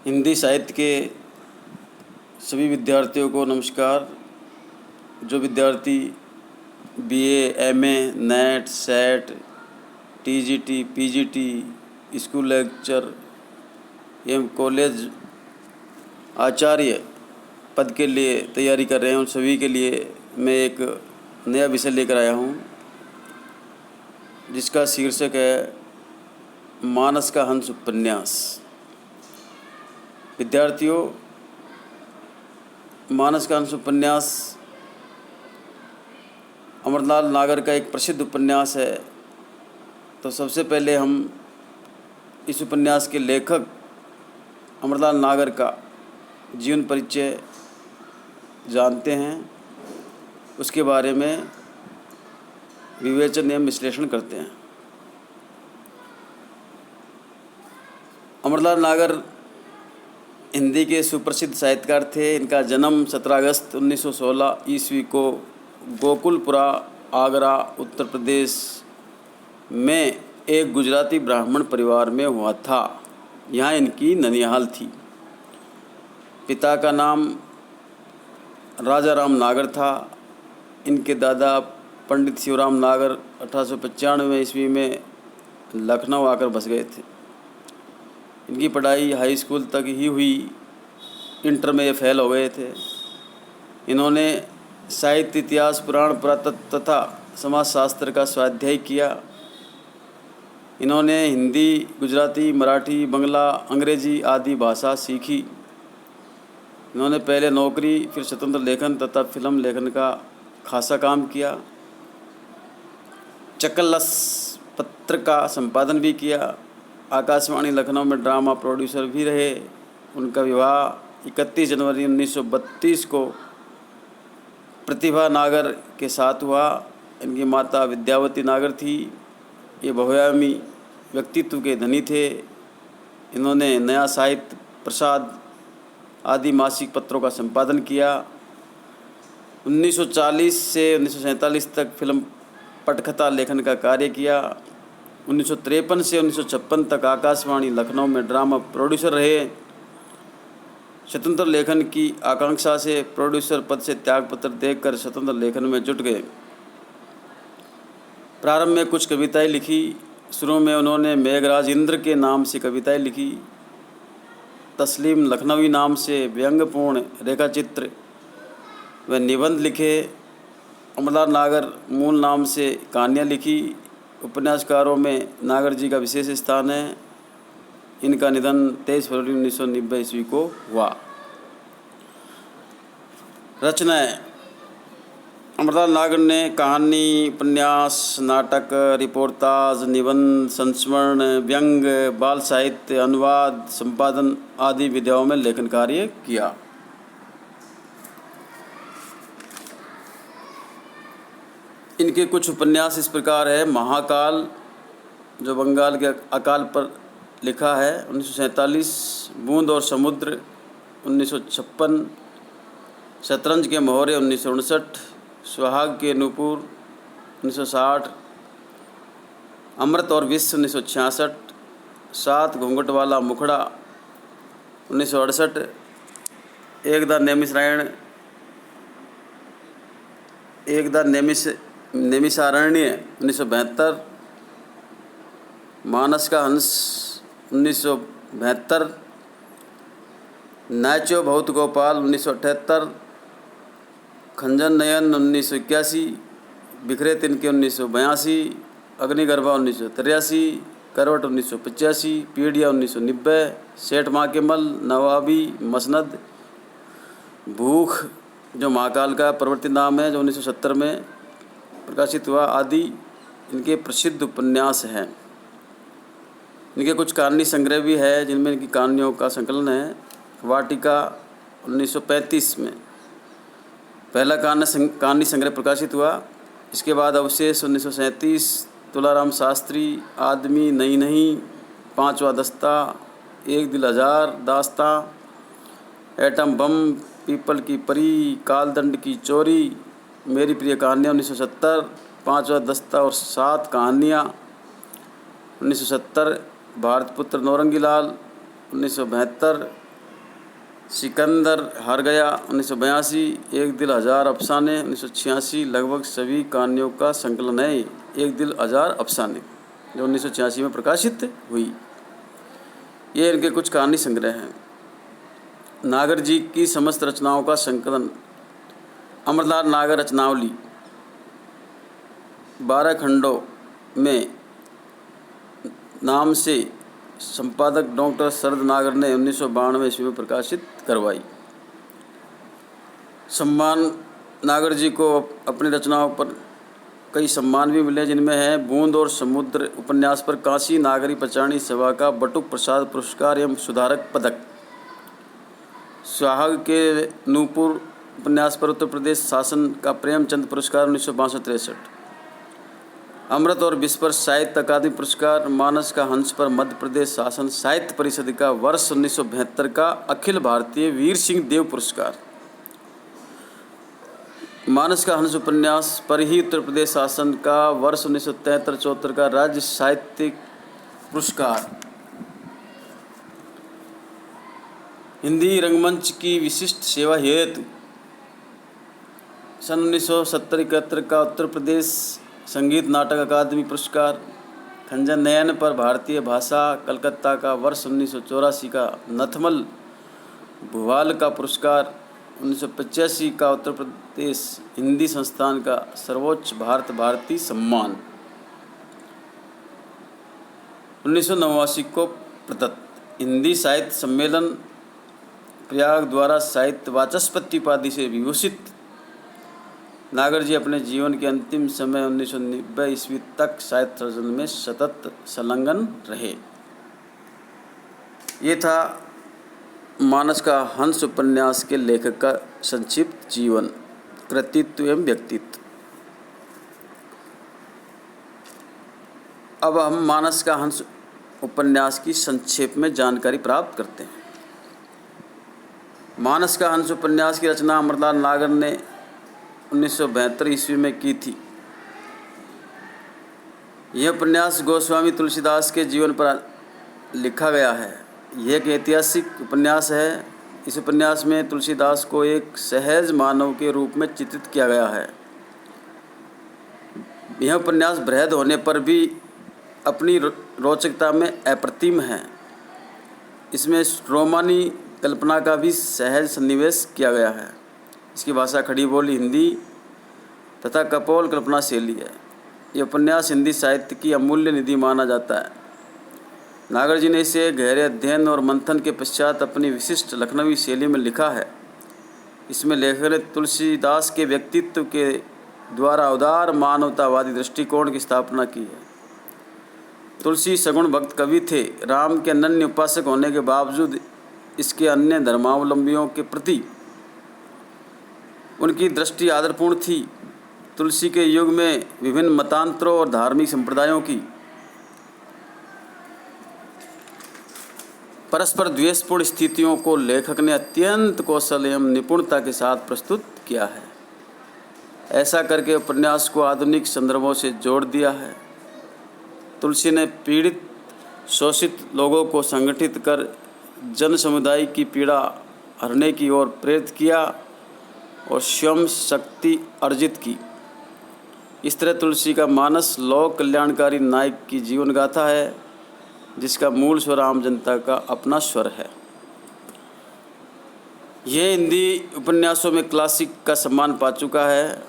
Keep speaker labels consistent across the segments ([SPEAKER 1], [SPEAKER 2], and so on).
[SPEAKER 1] हिंदी साहित्य के सभी विद्यार्थियों को नमस्कार। जो विद्यार्थी BA, MA, net, set, TGT, PGT, school lecture एवं कॉलेज आचार्य पद के लिए तैयारी कर रहे हैं, उन सभी के लिए मैं एक नया विषय लेकर आया हूँ, जिसका शीर्षक है मानस का हंस उपन्यास। विद्यार्थियों, मानस का हंस उपन्यास अमरलाल नागर का एक प्रसिद्ध उपन्यास है। तो सबसे पहले हम इस उपन्यास के लेखक अमरलाल नागर का जीवन परिचय जानते हैं, उसके बारे में विवेचन एवं विश्लेषण करते हैं। अमरलाल नागर हिंदी के सुप्रसिद्ध साहित्यकार थे। इनका जन्म 17 अगस्त 1916 ईस्वी को गोकुलपुरा, आगरा, उत्तर प्रदेश में एक गुजराती ब्राह्मण परिवार में हुआ था। यहाँ इनकी ननिहाल थी। पिता का नाम राजा राम नागर था। इनके दादा पंडित शिवराम नागर 1895 ईस्वी में लखनऊ आकर बस गए थे। इनकी पढ़ाई हाई स्कूल तक ही हुई, इंटर में ये फेल हो गए थे। इन्होंने साहित्य, इतिहास, पुराण, पुरातत्व तथा समाजशास्त्र का स्वाध्याय किया। इन्होंने हिंदी, गुजराती, मराठी, बंगला, अंग्रेजी आदि भाषा सीखी। इन्होंने पहले नौकरी, फिर स्वतंत्र लेखन तथा फिल्म लेखन का खासा काम किया। चकलस पत्र का संपादन भी किया। आकाशवाणी लखनऊ में ड्रामा प्रोड्यूसर भी रहे। उनका विवाह 31 जनवरी 1932 को प्रतिभा नागर के साथ हुआ। इनकी माता विद्यावती नागर थी। ये बहुआयामी व्यक्तित्व के धनी थे। इन्होंने नया साहित्य, प्रसाद आदि मासिक पत्रों का संपादन किया। 1940 से 1947 तक फिल्म पटकथा लेखन का कार्य किया। 1953 से 1956 तक आकाशवाणी लखनऊ में ड्रामा प्रोड्यूसर रहे। स्वतंत्र लेखन की आकांक्षा से प्रोड्यूसर पद से त्यागपत्र देकर स्वतंत्र लेखन में जुट गए। प्रारंभ में कुछ कविताएं लिखी। शुरू में उन्होंने मेघराज इंद्र के नाम से कविताएं लिखी। तस्लीम लखनवी नाम से व्यंग्यपूर्ण रेखाचित्र व निबंध लिखे। अमरलाल नागर मूल नाम से कहानियाँ लिखी। उपन्यासकारों में नागर जी का विशेष स्थान है। इनका निधन 23 फरवरी 1990 ईस्वी को हुआ। रचनाएं: अमरलाल नागर ने कहानी, उपन्यास, नाटक, रिपोर्टाज, निबंध, संस्मरण, व्यंग, बाल साहित्य, अनुवाद, संपादन आदि विधाओं में लेखन कार्य किया। इनके कुछ उपन्यास इस प्रकार है। महाकाल, जो बंगाल के अकाल पर लिखा है, 1947। बूंद और समुद्र, 1956। शतरंज के मोहरे, 1959। सुहाग के नूपुर, 1960। अमृत और विष, 1966। सात घूंघट वाला मुखड़ा, 1968। एकदा नैमिषारण्य, 1972। मानस का हंस, 1972। नाचो बहुत गोपाल, 1978। खंजन नयन, 1981। बिखरे तिनके, 1982। अग्निगर्भा, 1983। करवट, 1985। पीढ़िया, 1990। सेठ माँ के मल, नवाबी, मसनद। भूख, जो महाकाल का प्रवृत्ति नाम है, जो 1970 में प्रकाशित हुआ, आदि इनके प्रसिद्ध उपन्यास हैं। इनके कुछ कहानी संग्रह भी है, जिनमें इनकी कहानियों का संकलन है। वाटिका, 1935 में पहला कहानी संग्रह प्रकाशित हुआ। इसके बाद अवशेष, 1937। तुलाराम शास्त्री, आदमी नहीं नहीं, पांचवा दस्ता, एक दिल हजार, दास्तां, एटम बम, पीपल की परी, कालदंड की चोरी, मेरी प्रिय कहानियाँ, 1970। पांचवा दस्ता और 7 कहानियाँ, 1970। भारतपुत्र नौरंगी लाल, 1972। सिकंदर हार गया 1982, एक दिल हजार अफसाने 1986, लगभग सभी कहानियों का संकलन है एक दिल हजार अफसाने, जो 1986 में प्रकाशित हुई। ये इनके कुछ कहानी संग्रह हैं। नागर जी की समस्त रचनाओं का संकलन अमरलाल नागर रचनावली 12 खंडों में नाम से संपादक डॉक्टर शरद नागर ने 1992 ईस्वी में प्रकाशित करवाई। सम्मान नागर जी को अपनी रचनाओं पर कई सम्मान भी मिले, जिनमें है बूंद और समुद्र उपन्यास पर काशी नागरी पचाणी सभा का बटुक प्रसाद पुरस्कार एवं सुधारक पदक, सुहाग के नूपुर उपन्यास पर उत्तर प्रदेश शासन का प्रेमचंद पुरस्कार 1962-63, अमृत और विश्व पर साहित्य अकादमी पुरस्कार, मानस का हंस पर मध्य प्रदेश शासन साहित्य परिषद का वर्ष 1972 का अखिल भारतीय वीर सिंह देव पुरस्कार, मानस का हंस उपन्यास पर ही उत्तर प्रदेश शासन का वर्ष 1973-74 का राज्य साहित्यिक पुरस्कार, हिंदी रंगमंच की विशिष्ट सेवा हेतु सन 1970-71 का उत्तर प्रदेश संगीत नाटक अकादमी पुरस्कार, खंजन नयन पर भारतीय भाषा कलकत्ता का वर्ष 1984 का नथमल भुवाल का पुरस्कार, 1985 का उत्तर प्रदेश हिंदी संस्थान का सर्वोच्च भारत भारती सम्मान, 1989 को प्रदत्त हिंदी साहित्य सम्मेलन प्रयाग द्वारा साहित्य वाचस्पति उपाधि से विभूषित नागर जी अपने जीवन के अंतिम समय 1990 ईस्वी तक साहित्य सर्जन में सतत संलग्न रहे। ये था मानस का हंस उपन्यास के लेखक का संक्षिप्त जीवन, कृतित्व एवं व्यक्तित्व। अब हम मानस का हंस उपन्यास की संक्षेप में जानकारी प्राप्त करते हैं। मानस का हंस उपन्यास की रचना अमरलाल नागर ने 1972 ईस्वी में की थी। यह उपन्यास गोस्वामी तुलसीदास के जीवन पर लिखा गया है। यह एक ऐतिहासिक उपन्यास है। इस उपन्यास में तुलसीदास को एक सहज मानव के रूप में चित्रित किया गया है। यह उपन्यास बृहद होने पर भी अपनी रोचकता में अप्रतिम है। इसमें रोमानी कल्पना का भी सहज सन्निवेश किया गया है। इसकी भाषा खड़ी बोली हिंदी तथा कपोल कल्पना शैली है। यह उपन्यास हिंदी साहित्य की अमूल्य निधि माना जाता है। नागर जी ने इसे गहरे अध्ययन और मंथन के पश्चात अपनी विशिष्ट लखनवी शैली में लिखा है। इसमें लेखक ने तुलसीदास के व्यक्तित्व के द्वारा उदार मानवतावादी दृष्टिकोण की स्थापना की है। तुलसी सगुण भक्त कवि थे। राम के अनन्य उपासक होने के बावजूद इसके अन्य धर्मावलंबियों के प्रति उनकी दृष्टि आदरपूर्ण थी। तुलसी के युग में विभिन्न मतांतरों और धार्मिक संप्रदायों की परस्पर द्वेषपूर्ण स्थितियों को लेखक ने अत्यंत कौशल एवं निपुणता के साथ प्रस्तुत किया है। ऐसा करके उपन्यास को आधुनिक संदर्भों से जोड़ दिया है। तुलसी ने पीड़ित शोषित लोगों को संगठित कर जन समुदाय की पीड़ा हरने की ओर प्रेरित किया और स्वयं शक्ति अर्जित की। इस तरह तुलसी का मानस लोक कल्याणकारी नायक की जीवन गाथा है, जिसका मूल स्वर आम जनता का अपना स्वर है। यह हिंदी उपन्यासों में क्लासिक का सम्मान पा चुका है।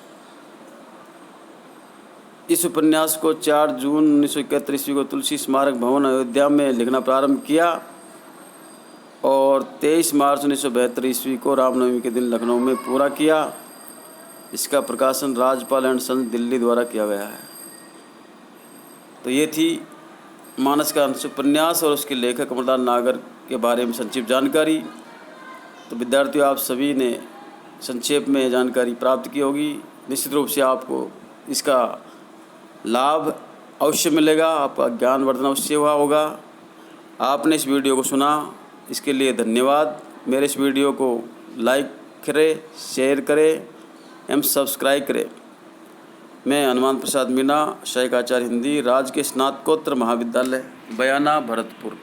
[SPEAKER 1] इस उपन्यास को 4 जून 1971 ईस्वी को तुलसी स्मारक भवन अयोध्या में लिखना प्रारंभ किया और 23 मार्च 1972 ईस्वी को रामनवमी के दिन लखनऊ में पूरा किया। इसका प्रकाशन राजपाल एंड सन्स दिल्ली द्वारा किया गया है। तो ये थी मानस का हंस उपन्यास और उसके लेखक अमरलाल नागर के बारे में संक्षिप्त जानकारी। तो विद्यार्थियों, आप सभी ने संक्षेप में जानकारी प्राप्त की होगी। निश्चित रूप से आपको इसका लाभ अवश्य मिलेगा, आपका ज्ञानवर्धन अवश्य हुआ होगा। आपने इस वीडियो को सुना, इसके लिए धन्यवाद। मेरे इस वीडियो को लाइक करें, शेयर करें एवं सब्सक्राइब करें। मैं हनुमान प्रसाद मीणा, सहायक आचार्य हिंदी, राजकीय स्नातकोत्तर महाविद्यालय बयाना, भरतपुर।